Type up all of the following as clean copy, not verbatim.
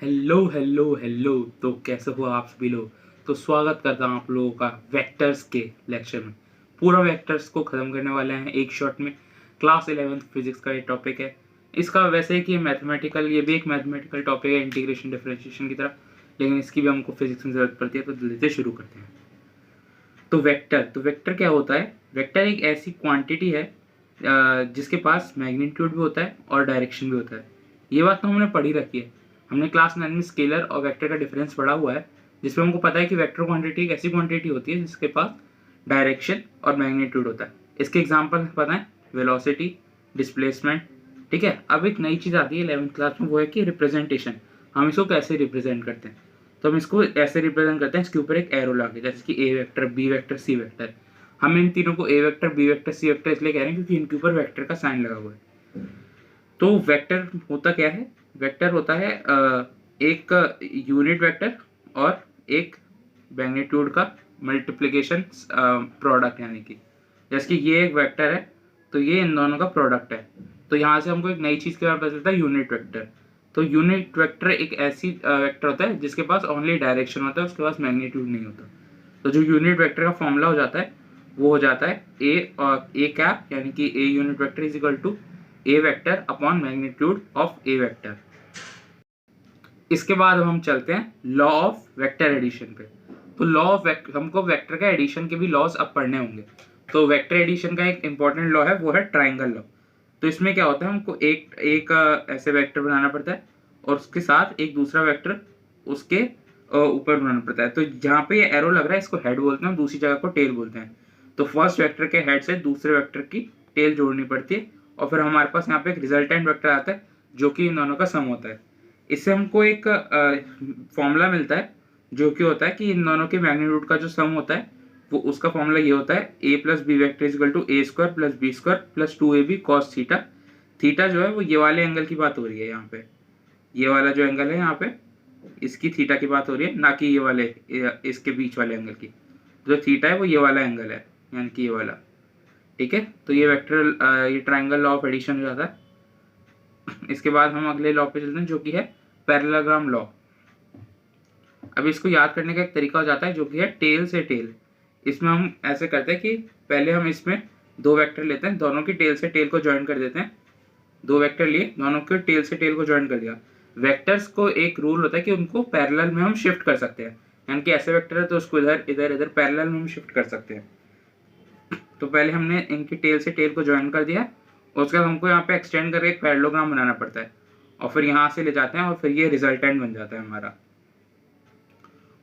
Hello hello hello. तो कैसे हो आप सभी लोग। तो स्वागत करता हूँ आप लोगों का वेक्टर्स के लेक्चर में। पूरा वेक्टर्स को ख़त्म करने वाले हैं एक शॉट में। क्लास 11th फिजिक्स का ये टॉपिक है। इसका वैसे ही कि मैथमेटिकल, ये भी एक मैथमेटिकल टॉपिक है इंटीग्रेशन डिफरेंशिएशन की तरह, लेकिन इसकी भी हमको फिजिक्स में ज़रूरत पड़ती है। तो जल्दी से शुरू करते हैं। तो वेक्टर क्या होता है। वेक्टर एक ऐसी क्वांटिटी है जिसके पास मैग्नीट्यूड भी होता है और डायरेक्शन भी होता है। ये बात तो हमने पढ़ी रखी है। हमने क्लास 9 में स्केलर और वेक्टर का डिफरेंस पढ़ा हुआ है, जिसमें हमको पता है कि वेक्टर क्वांटिटी एक ऐसी क्वांटिटी होती है जिसके पास डायरेक्शन और मैग्नीट्यूड होता है। इसके एग्जाम्पल पता है, वेलोसिटी, डिस्प्लेसमेंट। ठीक है, अब एक नई चीज़ आती है 11th क्लास में, वो है कि रिप्रेजेंटेशन। हम इसको कैसे रिप्रेजेंट करते हैं। तो हम इसको ऐसे रिप्रेजेंट करते हैं, इसके ऊपर एक एरो लगा के, जैसे कि ए vector, B vector, C vector. हम इन तीनों को ए vector, B vector, C vector इसलिए कह रहे हैं क्योंकि इनके ऊपर वेक्टर का साइन लगा हुआ है। तो वेक्टर होता क्या है। वेक्टर होता है एक यूनिट वेक्टर और एक मैग्नीट्यूड का मल्टीप्लिकेशन प्रोडक्ट, यानी कि जैसे कि ये एक वेक्टर है तो ये इन दोनों का प्रोडक्ट है। तो यहाँ से हमको एक नई चीज़ के बारे में पता चलता है, यूनिट वेक्टर। तो यूनिट वेक्टर एक ऐसी वेक्टर होता है जिसके पास ओनली डायरेक्शन होता है, उसके पास मैग्नीट्यूड नहीं होता। तो जो यूनिट वेक्टर का फॉर्मूला हो जाता है वो हो जाता है ए और ए कैप, यानी कि A unit vector is equal to A vector upon magnitude of A vector. इसके बाद हम चलते हैं लॉ ऑफ वेक्टर एडिशन पे। तो लॉ ऑफ हमको वेक्टर का एडिशन के भी लॉज अब पढ़ने होंगे। तो वेक्टर एडिशन का एक इंपॉर्टेंट लॉ है, वो है ट्राइंगल लॉ। तो इसमें क्या होता है, हमको एक एक ऐसे वेक्टर बनाना पड़ता है और उसके साथ एक दूसरा वेक्टर उसके ऊपर बनाना पड़ता है। तो जहाँ पे ये एरो लग रहा है इसको हेड बोलते हैं, दूसरी जगह को टेल बोलते हैं। तो फर्स्ट वेक्टर के हेड से दूसरे वेक्टर की टेल जोड़नी पड़ती है और फिर हमारे पास यहाँ पे एक रिजल्टेंट वेक्टर आता है जो कि इन दोनों का सम होता है। इससे हमको एक फॉर्मूला मिलता है जो कि होता है कि इन दोनों के मैग्नीट्यूड का जो सम होता है वो उसका फॉर्मूला ये होता है, A plus B vector is equal to A square plus B square plus 2ab cos theta. Theta जो है वो ये वाले एंगल की बात हो रही है, यहाँ पे ये वाला जो एंगल है यहाँ पे इसकी थीटा की बात हो रही है, ना कि ये वाले इसके बीच वाले एंगल की। जो थीटा है वो ये वाला एंगल है, यानी कि ये वाला। ठीक है, तो ये वेक्टर ये ट्राइंगल लॉ ऑफ एडिशन हो जाता है। इसके बाद हम अगले लॉ पे चलते हैं जो कि है पैरेललोग्राम लॉ। अब इसको याद करने का एक तरीका हो जाता है जो कि है टेल से टेल। इसमें हम ऐसे करते हैं कि पहले हम इसमें दो वेक्टर लेते हैं, दोनों की टेल से टेल को ज्वाइन कर देते हैं। दो वेक्टर लिए, दोनों के टेल से टेल को ज्वाइन कर दिया। वेक्टर्स को एक रूल होता है कि उनको पैरेलल में हम शिफ्ट कर सकते हैं, यानी कि ऐसे वेक्टर है तो उसको इधर इधर इधर पैरेलल में हम शिफ्ट कर सकते हैं। तो पहले हमने इनकी टेल से टेल को ज्वाइन कर दिया और उसके बाद हमको यहाँ पे एक्सटेंड करके एक पैरेललोग्राम बनाना पड़ता है और फिर यहाँ से ले जाते हैं और फिर ये रिजल्टेंट बन जाता है हमारा।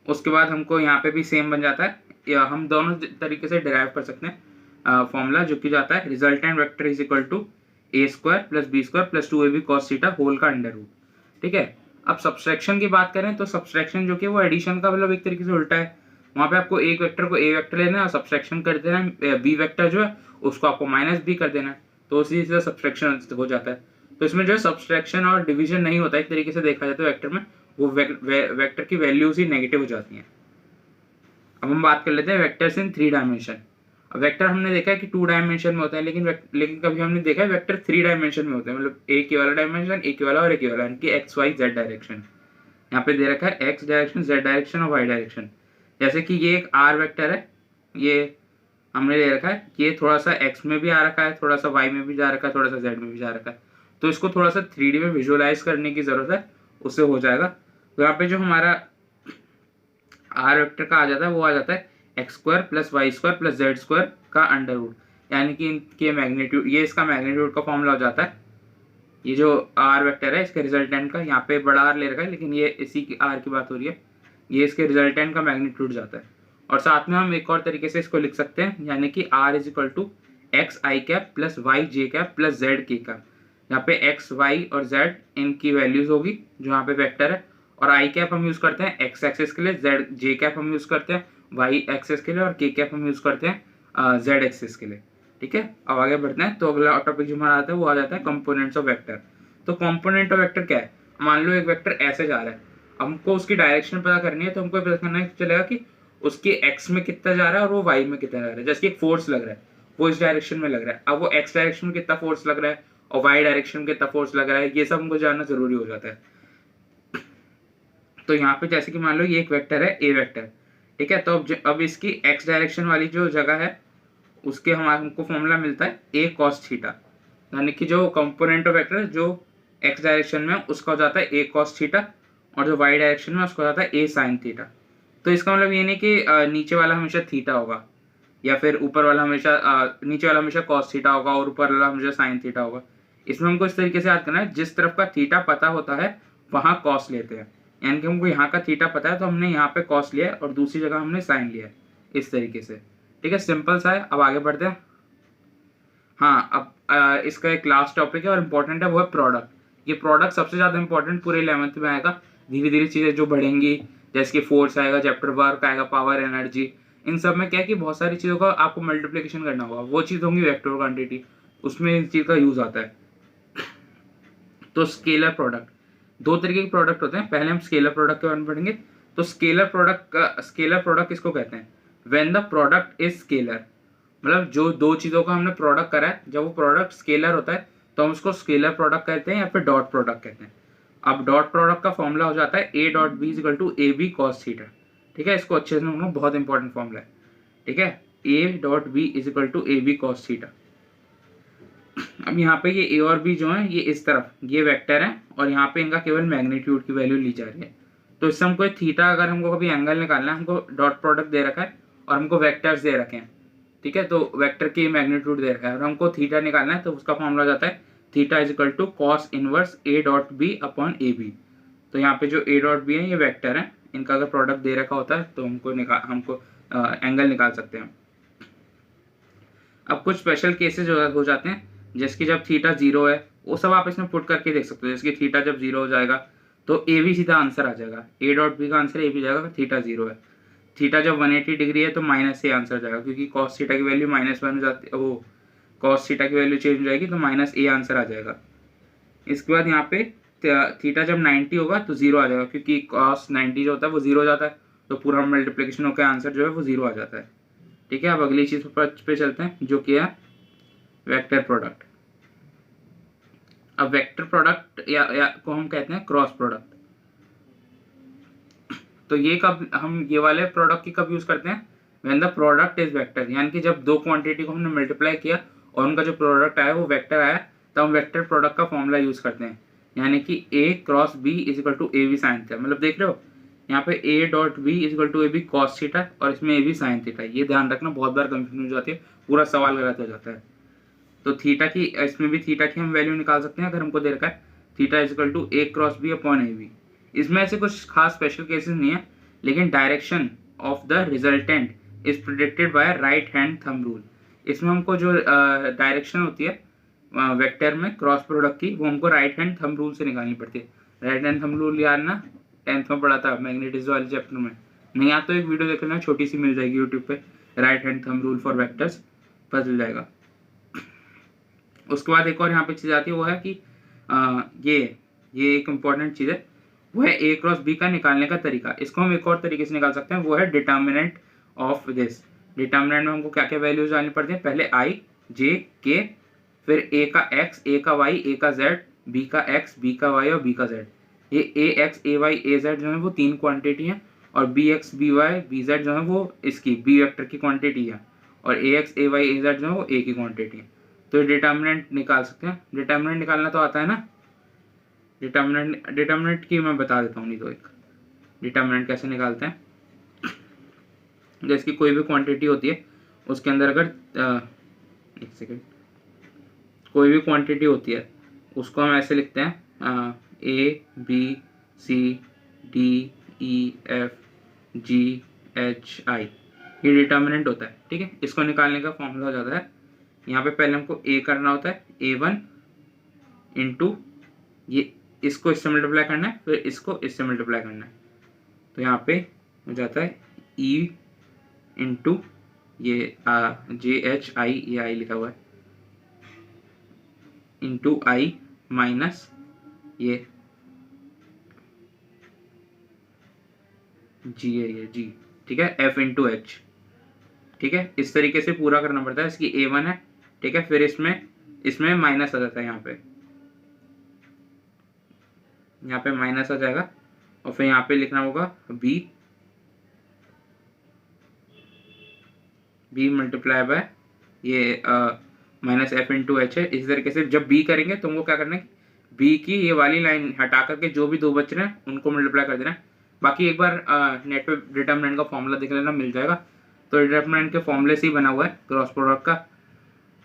उसके बाद हमको यहाँ पे भी सेम बन जाता है, या हम दोनों तरीके से डिराइव कर सकते हैं फॉर्मूला जो कि जाता है resultant vector is equal to A square plus B square plus 2ab cos theta whole का अंडर रूट। ठीक है, अब सब्सट्रैक्शन की बात करें तो सब्सट्रैक्शन जो कि वो एडिशन का मतलब एक तरीके से उल्टा है। वहाँ पे आपको एक वेक्टर को ए वेक्टर लेना है और सब्सट्रैक्शन कर देना है, बी वेक्टर जो है उसको आपको माइनस बी कर देना है, तो उसी से सब्सट्रैक्शन हो जाता है। तो इसमें जो है सब्सट्रैक्शन और डिवीजन नहीं होता, एक तरीके से देखा जाए तो वेक्टर में वो वेक्टर की वैल्यूज ही नेगेटिव हो जाती हैं। अब हम बात कर लेते हैं वेक्टर्स इन 3 डायमेंशन। अब वेक्टर हमने देखा है कि 2 डायमेंशन में होता है, लेकिन कभी हमने देखा है वेक्टर 3 डायमेंशन में होते हैं, मतलब एक ही वाला डायमेंशन, एक ही वाला और एक ही वाला, यानी कि एक्स वाई जेड डायरेक्शन। यहाँ पे दे रखा है एक्स डायरेक्शन, जेड डायरेक्शन और वाई डायरेक्शन। जैसे कि ये एक आर वेक्टर है, ये हमने ले रखा है, ये थोड़ा सा एक्स में भी आ रखा है, थोड़ा सा वाई में भी जा रखा है, थोड़ा सा जेड में भी जा रखा है। तो इसको थोड़ा सा 3D में विजुअलाइज करने की जरूरत है, उससे हो जाएगा। तो यहाँ पे जो हमारा आर वेक्टर का आ जाता है वो आ जाता है x square plus y square plus z square का अंडर रूट, यानी कि इनके मैग्नीट्यूड, ये इसका मैग्नीट्यूड का फॉर्मूला हो जाता है। ये जो आर वेक्टर है इसके रिजल्टेंट का, यहाँ पे बड़ा आर ले रखा है लेकिन ये इसी की आर की बात हो रही है, ये इसके रिजल्टेंट का मैग्नीट्यूड जाता है। और साथ में हम एक और तरीके से इसको लिख सकते हैं, यानी कि r is equal to x i cap plus y j cap plus z k cap. यहाँ पे एक्स वाई और जेड इनकी वैल्यूज होगी जो यहाँ पे वेक्टर है, और आई कैप हम यूज करते हैं एक्स एक्सिस के लिए, जेड जे कैप हम यूज करते हैं वाई एक्सिस के लिए, और के कैप हम यूज करते हैं जेड एक्सिस के लिए। ठीक है, अब आगे बढ़ते हैं। तो अगला टॉपिक जो हमारा आता है वो आ जाता है कंपोनेंट्स ऑफ वेक्टर। तो कंपोनेंट ऑफ वेक्टर क्या है। मान लो एक वेक्टर ऐसे जा रहा है, हमको उसकी डायरेक्शन पता करनी है, तो हमको पता करना चलेगा कि उसके एक्स में कितना जा रहा है और वो वाई में कितना जा रहा है। जैसे एक फोर्स लग रहा है, वो इस डायरेक्शन में लग रहा है, अब वो एक्स डायरेक्शन में कितना फोर्स लग रहा है और वाई डायरेक्शन में कितना फोर्स लग रहा है, ये सब हमको जानना जरूरी हो जाता है। तो यहाँ पे जैसे कि मान लो ये एक वेक्टर है ए वेक्टर, ठीक है। तो अब इसकी एक्स डायरेक्शन वाली जो जगह है उसके हमको फॉर्मूला मिलता है ए कॉस थीटा, यानी कि जो कंपोनेंट ऑफ वेक्टर जो एक्स डायरेक्शन में उसका हो जाता है ए कॉस थीटा, और जो वाई डायरेक्शन में उसका हो जाता है ए साइन थीटा। तो इसका मतलब ये नहीं कि नीचे वाला हमेशा थीटा होगा, या फिर ऊपर वाला हमेशा नीचे वाला हमेशा कॉस थीटा होगा और ऊपर वाला हमेशा साइन थीटा होगा। इसमें हमको इस तरीके से याद करना है, जिस तरफ का थीटा पता होता है वहाँ कॉस लेते हैं, यानी कि हमको यहाँ का थीटा पता है तो हमने यहाँ पे कॉस लिया है और दूसरी जगह हमने साइन लिया है, इस तरीके से। ठीक है, सिंपल सा है। अब आगे बढ़ते हैं। हाँ, अब इसका एक लास्ट टॉपिक है और इम्पोर्टेंट है, वो है प्रोडक्ट। ये प्रोडक्ट सबसे ज़्यादा इंपॉर्टेंट पूरे 11th में आएगा। धीरे धीरे चीज़ें जो बढ़ेंगी, जैसे कि फोर्स आएगा, चैप्टर वर्क आएगा, पावर, एनर्जी, इन सब में क्या है कि बहुत सारी चीज़ों का आपको मल्टीप्लिकेशन करना होगा। वो चीज़ होंगी वेक्टर क्वांटिटी, उसमें इस चीज़ का यूज़ आता है। तो स्केलर प्रोडक्ट, दो तरीके के प्रोडक्ट होते हैं। पहले हम स्केलर प्रोडक्ट के बारे में पढ़ेंगे। तो स्केलर प्रोडक्ट किसको कहते हैं? When the product is scalar, मतलब जो दो चीज़ों का हमने प्रोडक्ट करा है, जब वो प्रोडक्ट स्केलर होता है तो हम उसको स्केलर प्रोडक्ट कहते हैं या फिर डॉट प्रोडक्ट कहते हैं। अब डॉट प्रोडक्ट का फॉर्मूला हो जाता है a dot b equal to A B cos theta. ठीक है, इसको अच्छे से समझो, बहुत इंपॉर्टेंट फॉर्मूला है। ठीक है, a dot b equal to A B cos theta. अब यहाँ पे ये ए और बी जो है ये इस तरफ ये वेक्टर है और यहाँ पे इनका केवल मैग्नीट्यूड की वैल्यू ली जा रही है। तो इससे हमको थीटा, अगर हमको कभी एंगल निकालना है, हमको डॉट प्रोडक्ट दे रखा है और हमको वेक्टर्स दे रखे हैं। ठीक है, तो वेक्टर की मैग्नीट्यूड दे रखा है और हमको थीटा निकालना है, तो उसका फॉर्मूला जाता है theta is equal to cos inverse a dot b upon a b. तो यहाँ पे जो ए डॉट बी है ये वेक्टर है, इनका अगर प्रोडक्ट दे रखा होता है तो हमको एंगल निकाल सकते हैं। अब कुछ स्पेशल केसेस हो जाते हैं, जैसे कि जब थीटा 0 है, वो सब आप इसमें पुट करके देख सकते हो। जैसे कि थीटा जब 0 हो जाएगा तो ए बी सीधा आंसर आ जाएगा, ए डॉट बी का आंसर ए बी जाएगा, थीटा 0 है। थीटा जब 180 डिग्री है तो माइनस ए आंसर जाएगा, क्योंकि कॉस थीटा की वैल्यू -1 हो जाती है, वो कॉस थीटा की वैल्यू चेंज हो जाएगी तो माइनस ए आंसर आ जाएगा। इसके बाद यहाँ पे थीटा जब 90 होगा तो 0 आ जाएगा, क्योंकि कॉस 90 जो होता है वो 0 हो जाता है, तो पूरा मल्टीप्लिकेशन होकर आंसर जो है वो 0 आ जाता है। ठीक है, अब अगली चीज़ पे चलते हैं, जो कि है वेक्टर प्रोडक्ट। अब वेक्टर प्रोडक्ट या को हम कहते हैं क्रॉस प्रोडक्ट। तो ये कब हम ये वाले प्रोडक्ट की कब यूज करते हैं? When the product is vector, यानी कि जब दो क्वांटिटी को हमने मल्टीप्लाई किया और उनका जो प्रोडक्ट आया वो वेक्टर आया, तो हम वेक्टर प्रोडक्ट का फॉर्मूला यूज करते हैं, यानी कि A cross B is equal to A B sine theta. मतलब देख रहे हो यहाँ पे A dot B is equal to A B cos theta और इसमें ए बी साइन थीटा। ये ध्यान रखना, बहुत बार कंफ्यूजन हो जाती है, पूरा सवाल गलत हो जाता है। तो थीटा की, इसमें भी थीटा की हम वैल्यू निकाल सकते हैं अगर हमको दे रखा है theta is equal to a cross b upon a b. इसमें ऐसे कुछ खास स्पेशल केसेस नहीं है, लेकिन direction of the resultant is predicted by right hand thumb rule. इसमें हमको जो डायरेक्शन होती है वेक्टर में क्रॉस प्रोडक्ट की, वो हमको राइट हैंड थंब रूल से निकालनी पड़ती है। राइट हैंड थंब रूल यार ना 10th में पढ़ा था मैग्नेटिज्म वाले चैप्टर में। नहीं आता तो एक वीडियो देख लेना, छोटी सी मिल जाएगी यूट्यूब पे, right hand thumb rule for vectors, पता चल जाएगा। उसके बाद एक और यहाँ पे चीज़ आती है, वो है कि ये एक इम्पॉर्टेंट चीज़ है, वो है ए क्रॉस बी का निकालने का तरीका। इसको हम एक और तरीके से निकाल सकते हैं, वो है डिटर्मिनेंट ऑफ दिस। डिटर्मिनेंट में हमको क्या क्या वैल्यूज डालनी पड़ती है? पहले आई, जे, के, फिर ए का एक्स, ए का वाई, ए का जेड, बी का एक्स, बी का वाई और बी का जेड। ये a x, a y, a z जो है वो 3 क्वांटिटी है, और b x, b y, b z जो है वो इसकी बी वेक्टर की क्वांटिटी है, और ए x, a y, a z जो है वो ए की क्वांटिटी है। तो डिटर्मिनेंट निकाल सकते हैं। डिटर्मिनेंट निकालना तो आता है ना, डिटर्मिनेंट की मैं बता देता हूँ, नहीं तो एक डिटर्मिनेंट कैसे निकालते हैं। जैसे कि कोई भी क्वांटिटी होती है उसके अंदर अगर एक सेकेंड, कोई भी क्वांटिटी होती है उसको हम ऐसे लिखते हैं a b c d e f g h i, ये डिटर्मिनेंट होता है। ठीक है, इसको निकालने का फॉर्मूला हो जाता है, यहाँ पे पहले हमको ए करना होता है, A1 इंटू ये इसको इससे मल्टीप्लाई करना है, फिर इसको इससे मल्टीप्लाई करना है, तो यहाँ पे हो जाता है E इंटू ये जे एच आई, ये आई लिखा हुआ है, इंटू आई माइनस ये जी है, ये जी। ठीक है, F इंटू एच। ठीक है, इस तरीके से पूरा करना पड़ता है। इसकी A1 है, ठीक है, फिर इसमें माइनस आ जाता है, यहाँ पे माइनस आ जाएगा, और फिर यहाँ पे लिखना होगा बी मल्टीप्लाई बाय ये माइनस एफ इंटू एच है। इसी तरीके से जब बी करेंगे तो हमको क्या करना है, बी की ये वाली लाइन हटा करके जो भी दो बच रहे हैं उनको मल्टीप्लाई कर देना है। बाकी एक बार नेट पे डिटर्मिनेंट का फॉर्मूला देख लेना, मिल जाएगा। तो डिटर्मिनेंट के फॉर्मूले से ही बना हुआ है क्रॉस प्रोडक्ट का।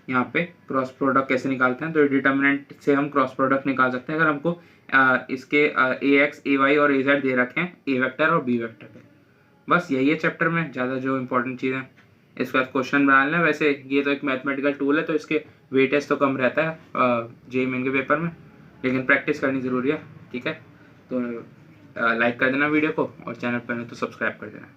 यहाँ पे क्रॉस प्रोडक्ट कैसे निकालते हैं, तो डिटर्मिनेंट से हम क्रॉस प्रोडक्ट निकाल सकते हैं अगर हमको इसके ए एक्स ए वाई और ए जेड दे रखे हैं, ए वेक्टर और बी वेक्टर पे। बस यही है चैप्टर में ज़्यादा जो इंपॉर्टेंट चीज़ है। इसके बाद क्वेश्चन बना लेना। वैसे ये तो एक मैथमेटिकल टूल है तो इसके वेटेज तो कम रहता है जेईई मेन के पेपर में, लेकिन प्रैक्टिस करनी ज़रूरी है। ठीक है, तो लाइक कर देना वीडियो को और चैनल पर नहीं तो सब्सक्राइब कर देना।